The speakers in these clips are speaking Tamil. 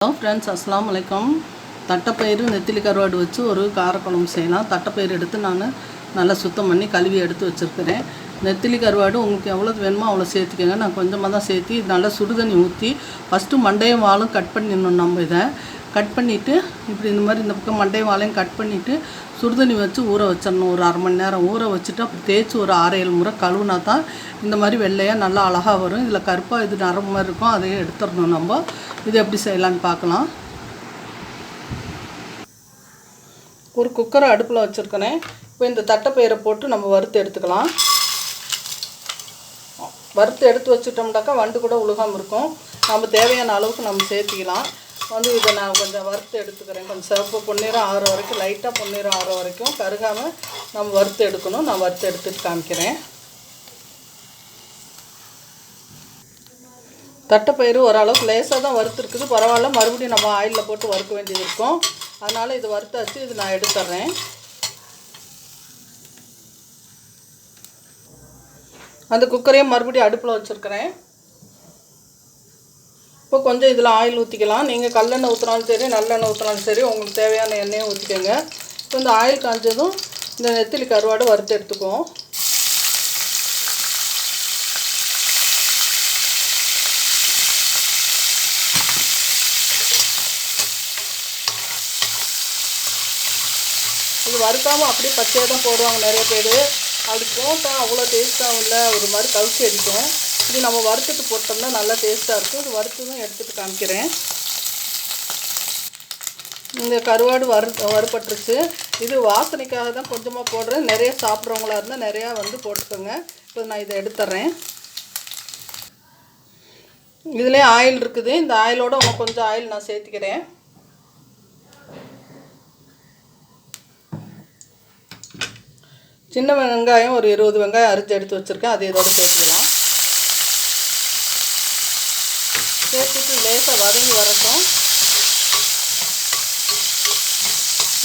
ஹலோ ஃப்ரெண்ட்ஸ், அஸ்ஸலாமு அலைக்கும். தட்டைப்பயிறு நெத்திலி கருவாடு வச்சு ஒரு காரக்குழம்பு செய்யலாம். தட்டைப்பயிறு எடுத்து நான் நல்லா சுத்தம் பண்ணி கழுவி எடுத்து வச்சுருக்கிறேன். நெத்திலி கருவாடு உங்களுக்கு எவ்வளோ வேணுமோ அவ்வளோ சேர்த்துக்கோங்க. நான் கொஞ்சமாக தான் சேர்த்து நல்லா சுடுதண்ணி ஊற்றி ஃபஸ்ட்டு மண்டையும் வாலும் கட் பண்ணிடணும். நம்ம இதை கட் பண்ணிவிட்டு இப்படி இந்த மாதிரி இந்த பக்கம் மண்டையும் வாலையும் கட் பண்ணிவிட்டு சுடுதண்ணி வச்சு ஊற வச்சிடணும். ஒரு அரை மணி நேரம் ஊற வச்சுட்டு அப்படி தேய்ச்சி ஒரு 6-7 முறை கழுவுனா தான் இந்த மாதிரி வெள்ளையாக நல்லா அழகாக வரும். இதில் கருப்பாக இது நரம்பு மாதிரி இருக்கும், அதையும் எடுத்துடணும். நம்ம இது எப்படி செய்யலான்னு பார்க்கலாம். ஒரு குக்கரை அடுப்பில் வச்சுருக்கேன். இப்போ இந்த தட்டைப்பயிரை போட்டு நம்ம வறுத்து எடுத்துக்கலாம். வறுத்து எடுத்து வச்சுட்டோம்னாக்கா வண்டு கூட உழுகாமல் இருக்கும். நம்ம தேவையான அளவுக்கு நம்ம சேர்த்திக்கலாம். இதை நான் கொஞ்சம் வறுத்து எடுத்துக்கிறேன். கொஞ்சம் சிவப்பு பொன்னிறம் ஆகிற வரைக்கும், லைட்டாக பொன்னிறம் ஆகிற வரைக்கும் கருகாமல் நம்ம வறுத்து எடுக்கணும். நான் வறுத்து எடுத்துகிட்டு காமிக்கிறேன். தட்டைப்பயிறு ஓரளவுக்கு லேசாக தான் வறுத்துருக்குது, பரவாயில்ல. மறுபடியும் நம்ம ஆயிலில் போட்டு வறுக்க வேண்டியது இருக்கும். அதனால் இது வறுத்தாச்சு. இது நான் எடுத்துட்றேன். அந்த குக்கரையும் மறுபடியும் அடுப்பில் வச்சுருக்கிறேன். இப்போ கொஞ்சம் இதில் ஆயில் ஊற்றிக்கலாம். நீங்கள் கல்லெண்ணெய் ஊற்றினாலும் சரி, நல்லெண்ணெய் ஊற்றினாலும் சரி, உங்களுக்கு தேவையான எண்ணெயை ஊற்றிக்கோங்க. இப்போ இந்த ஆயில் காய்ஞ்சதும் இந்த நெத்திலி கருவாடு வறுத்து எடுத்துக்குவோம். இது வறுக்காமல் அப்படியே பச்சையாக தான் போடுவாங்க நிறைய பேர். அப்படி போட்டால் அவ்வளோ டேஸ்ட்டாகவும் இல்லை, ஒரு மாதிரி கவுச்சி அடிக்கும். இது நம்ம வறுத்துட்டு போட்டோம்னா நல்லா டேஸ்ட்டாக இருக்கும். இது வறுத்ததும் எடுத்துகிட்டு காமிக்கிறேன். இந்த கருவாடு வறுபட்டுருச்சு. இது வாசனைக்காக தான் கொஞ்சமாக போடுறேன். நிறைய சாப்பிட்றவங்களா இருந்தால் நிறையா போட்டுக்கோங்க. இப்போ நான் இதை எடுத்துட்றேன். இதுலேயே ஆயில் இருக்குது. இந்த ஆயிலோடு கொஞ்சம் ஆயில் நான் சேர்த்துக்கிறேன். சின்ன வெங்காயம் ஒரு 20 வெங்காயம் அரிஞ்சு எடுத்து வச்சுருக்கேன். அது இதோட சேர்த்துக்கலாம். சேர்த்துட்டு லேசாக வதங்கி வரட்டும்.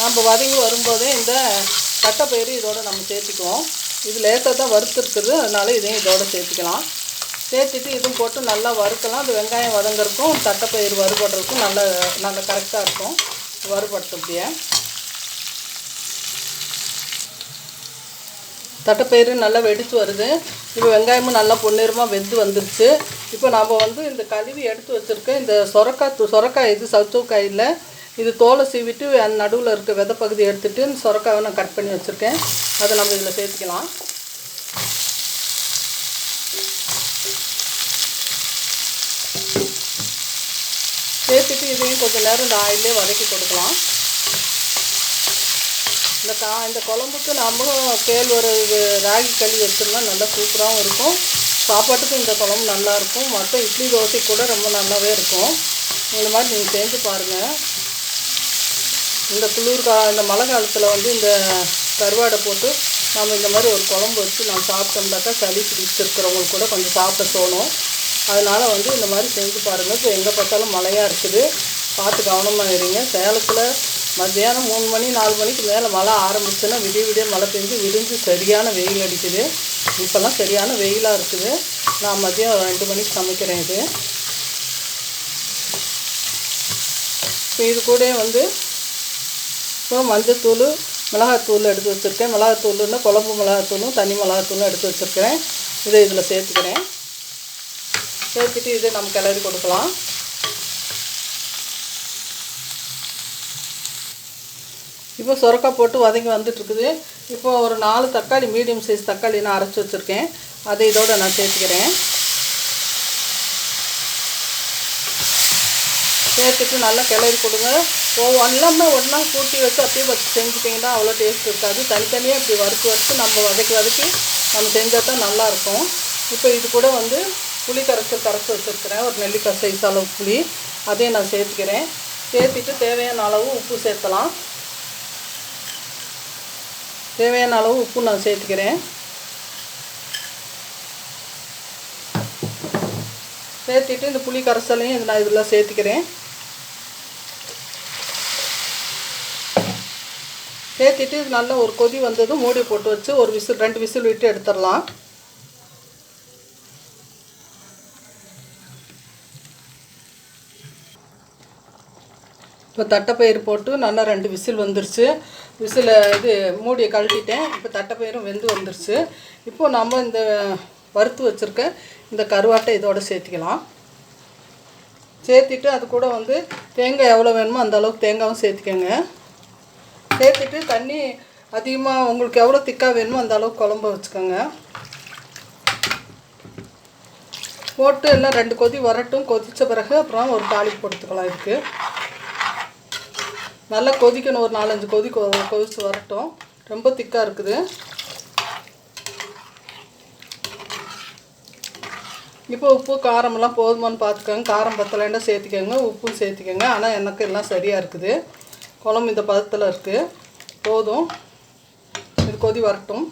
நம்ம வதங்கி வரும்போதே இந்த தட்டைப்பயிறு இதோடு நம்ம சேர்த்துக்குவோம். இது லேசாக தான் வறுத்துருக்குது, அதனால இதையும் இதோடு சேர்த்துக்கலாம். சேர்த்துட்டு இதுவும் போட்டு நல்லா வறுக்கலாம். அந்த வெங்காயம் வதங்கிறதுக்கும் தட்டைப்பயிறு வறுபடுறதுக்கும் நல்லா கரெக்டாக இருக்கும். வறுபடுத்தப்படியே தட்டைப்பயிறு நல்லா வெடித்து வருது. இப்போ வெங்காயமும் நல்லா பொன்னிறமாக வெந்து வந்துருச்சு. இப்போ நம்ம இந்த கழுவி எடுத்து வச்சுருக்க இந்த சொரக்காய் இது சவுச்சவுக்காயில் இது தோலை சீவிட்டு நடுவில் இருக்க விதை பகுதி எடுத்துகிட்டு இந்த சொரக்காவை நான் கட் பண்ணி வச்சுருக்கேன். அதை நம்ம இதில் சேர்த்துக்கலாம். சேர்த்துட்டு இதையும் கொஞ்சம் நேரம் இந்த ஆயிலே வதக்கி கொடுக்கலாம். இந்த குழம்புக்கு நம்ம கேழ்வரகு ராகி களி வச்சோம்னா நல்லா சூப்பராகவும் இருக்கும். சாப்பாட்டுக்கும் இந்த குழம்பு நல்லாயிருக்கும். மற்ற இட்லி தோசை கூட ரொம்ப நல்லாவே இருக்கும். இந்த மாதிரி நீங்கள் செஞ்சு பாருங்கள். இந்த இந்த மழை காலத்தில் இந்த கருவாடை போட்டு நம்ம இந்த மாதிரி ஒரு குழம்பு வச்சு நம்ம சாப்பிட்டோம்னாக்கா சளி பிடிச்சிருக்கிறவங்களுக்கு கூட கொஞ்சம் சாப்பிட தோணும். அதனால் இந்த மாதிரி செஞ்சு பாருங்கள். இப்போ எங்கே பார்த்தாலும் மழையாக இருக்குது, பார்த்து கவனமாக இருங்க. சேலத்தில் மத்தியானம் 3 மணி 4 மணிக்கு மேலே மழை ஆரம்பிச்சுன்னா விடிய மழை பெஞ்சு விடிஞ்சு சரியான வெயில் அடிக்குது. இப்போல்லாம் சரியான வெயிலாக இருக்குது. நான் மதியம் 2 மணிக்கு சமைக்கிறேன். இப்போ இது கூட இப்போ மஞ்சத்தூள் மிளகாத்தூள் எடுத்து வச்சுருக்கேன். மிளகாத்தூள்னா குழம்பு மிளகாத்தூளும் தனி மிளகாத்தூளும் எடுத்து வச்சுருக்கிறேன். இதை இதில் சேர்த்துக்கிறேன். சேர்த்துட்டு இதை நம்ம கிளறி கொடுக்கலாம். இப்போ சொரக்காய் போட்டு வதங்கி வந்துட்டுருக்குது. இப்போ ஒரு 4 தக்காளி, மீடியம் சைஸ் தக்காளி நான் அரைச்சி வச்சுருக்கேன். அதை இதோடு நான் சேர்த்துக்கிறேன். சேர்த்துட்டு நல்லா கிளறி கொடுங்க. எல்லாமே ஒன்றா கூட்டி வச்சு அப்படியே வச்சு செஞ்சுட்டிங்கன்னா அவ்வளோ டேஸ்ட் இருக்காது. தனித்தனியாக இப்படி வறுத்து நம்ம வதக்கி நம்ம செஞ்சால் தான் நல்லாயிருக்கும். இப்போ இது கூட புளி கரைச்சி வச்சுருக்கிறேன். ஒரு நெல்லிக்காய் சைஸ் அளவு புளி, அதையும் நான் சேர்த்துக்கிறேன். சேர்த்துட்டு தேவையான அளவு உப்பு சேர்த்தலாம். தேவையான அளவு உப்பு நான் சேர்த்துக்கிறேன். சேர்த்துட்டு இந்த புளி கரைசலையும் நான் இதில் சேர்த்துக்கிறேன். சேர்த்துட்டு இது நல்லா ஒரு கொதி வந்ததும் மூடி போட்டு வச்சு ஒரு விசில் 2 விசில் விட்டு எடுத்துடலாம். இப்போ தட்டைப்பயிறு போட்டு நல்லா 2 விசில் வந்துருச்சு. மூடியை கழட்டிட்டேன். இப்போ தட்டைப்பயிரும் வெந்து வந்துருச்சு. இப்போ நம்ம இந்த வறுத்து வச்சுருக்க இந்த கருவாட்டை இதோட சேர்த்திக்கலாம். சேர்த்திட்டு அது கூட வந்து தேங்காய் எவ்வளோ வேணுமோ அந்த அளவுக்கு தேங்காயும் சேர்த்திக்கோங்க. சேர்த்துட்டு தண்ணி அதிகமாக உங்களுக்கு எவ்வளோ திக்காக வேணுமோ அந்த அளவுக்கு குழம்பு வச்சுக்கோங்க. போட்டு எல்லாம் 2 கொதி வரட்டும். கொதித்த பிறகு அப்புறம் ஒரு தாளிப்பு போட்டுக்கலாம். இதுக்கு நல்லா கொதிக்கணும். ஒரு 4-5 கொதிச்சு வரட்டும். ரொம்ப திக்காக இருக்குது. இப்போ உப்பு காரமெல்லாம் போதுமானு பார்த்துக்கோங்க. காரம் பத்தலைன்னா சேர்த்திக்கோங்க, உப்பும் சேர்த்திக்கோங்க. ஆனால் எனக்கு எல்லாம் சரியாக இருக்குது. குழம்பு இந்த பதத்தில் இருக்குது, போதும். இது கொதி வரட்டும்.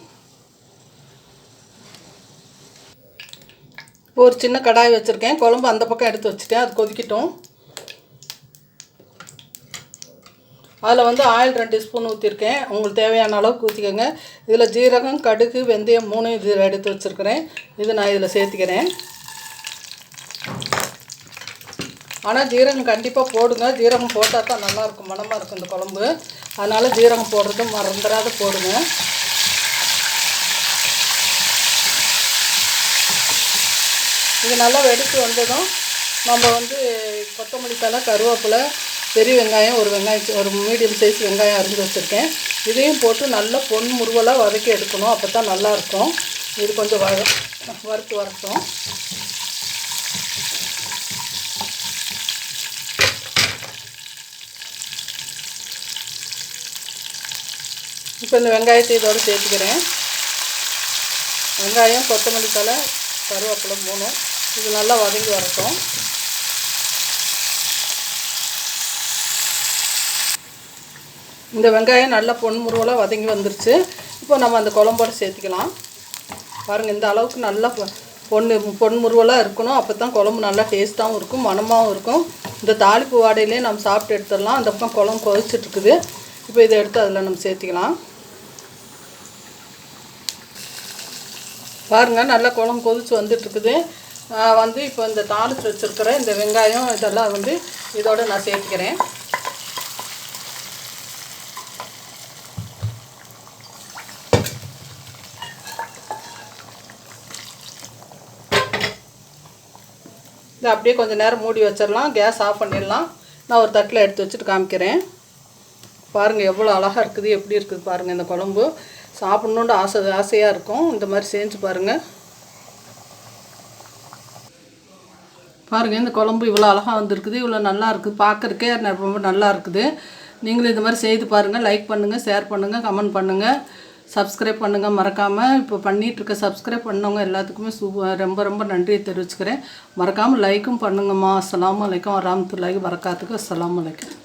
இப்போ ஒரு சின்ன கடாய் வச்சுருக்கேன். குழம்பு அந்த பக்கம் எடுத்து வச்சுட்டேன். அது கொதிக்கட்டும். அதில் வந்து ஆயில் 2 ஸ்பூன் ஊற்றிருக்கேன். உங்களுக்கு தேவையான அளவுக்கு ஊற்றிக்கோங்க. இதில் ஜீரகம், கடுகு, வெந்தயம் 3 இதில் எடுத்து வச்சுருக்கிறேன். இது நான் இதில் சேர்த்திக்கிறேன். ஆனால் ஜீரகம் கண்டிப்பாக போடுங்க. ஜீரகம் போட்டால் தான் நல்லாயிருக்கும், மணமாக இருக்கும் இந்த குழம்பு. அதனால் ஜீரகம் போடுறது மறந்துடாத போடுங்க. இது நல்லா வெடித்து வந்ததும் நம்ம வந்து கொத்தமல்லி தழை, கருவேப்பிலை, பெரிய வெங்காயம் ஒரு மீடியம் சைஸ் வெங்காயம் அரிஞ்சு வச்சுருக்கேன். இதையும் போட்டு நல்லா முருவலாக வதக்கி எடுக்கணும். அப்போ தான் நல்லாயிருக்கும். இது கொஞ்சம் வறுத்து வரட்டும். இப்போ இந்த வெங்காயத்தை இதோடு சேர்த்துக்கிறேன். வெங்காயம், கொத்தமல்லி தழை, கருவேப்பிலை 3 இது நல்லா வதங்கி வரட்டும். இந்த வெங்காயம் நல்லா பொன்முருவலாக வதங்கி வந்துருச்சு. இப்போ நம்ம அந்த குழம்போடு சேர்த்துக்கலாம். பாருங்கள், இந்த அளவுக்கு நல்லா பொன்முருவலாக இருக்கணும். அப்போ தான் குழம்பு நல்லா டேஸ்ட்டாகவும் இருக்கும், மணமாகவும் இருக்கும். இந்த தாளிப்பு வாடையிலே நம்ம சாப்பிட்டு எடுத்துடலாம். அந்த பக்கம் குழம்பு கொதிச்சிட்ருக்குது. இப்போ இதை எடுத்து அதில் நம்ம சேர்த்திக்கலாம். பாருங்கள், நல்லா குழம்பு கொதிச்சு வந்துட்டுருக்குது. இப்போ இந்த தாளித்து வச்சுருக்கிற இந்த வெங்காயம் இதெல்லாம் வந்து இதோடு நான் சேர்த்துக்கிறேன். இதை அப்படியே கொஞ்சம் நேரம் மூடி வச்சிடலாம். கேஸ் ஆஃப் பண்ணிடலாம். நான் ஒரு தட்டில் எடுத்து வச்சுட்டு காமிக்கிறேன். பாருங்கள் எவ்வளோ அழகாக இருக்குது, எப்படி இருக்குது பாருங்கள். இந்த குழம்பு சாப்பிட்ணுன்னு ஆசையாக இருக்கும். இந்த மாதிரி செஞ்சு பாருங்கள். பாருங்கள், இந்த குழம்பு இவ்வளோ அழகாக வந்துருக்குது, இவ்வளோ நல்லா இருக்குது, பார்க்குறக்கே ரொம்ப நல்லா இருக்குது. நீங்களும் இந்த மாதிரி செய்து பாருங்கள். லைக் பண்ணுங்கள், ஷேர் பண்ணுங்கள், கமெண்ட் பண்ணுங்கள், சப்ஸ்கிரைப் பண்ணுங்கள் மறக்காமல். இப்போ பண்ணிகிட்ருக்க சப்ஸ்கிரைப் பண்ணவங்க எல்லாத்துக்குமே ரொம்ப ரொம்ப நன்றியை தெரிவிச்சுக்கிறேன். மறக்காமல் லைக்கும் பண்ணுங்கம்மா. அஸ்ஸலாமு அலைக்கும் வரஹ்மத்துல்லாஹி வபரகாத்துஹு. அஸ்ஸலாமு அலைக்கும்.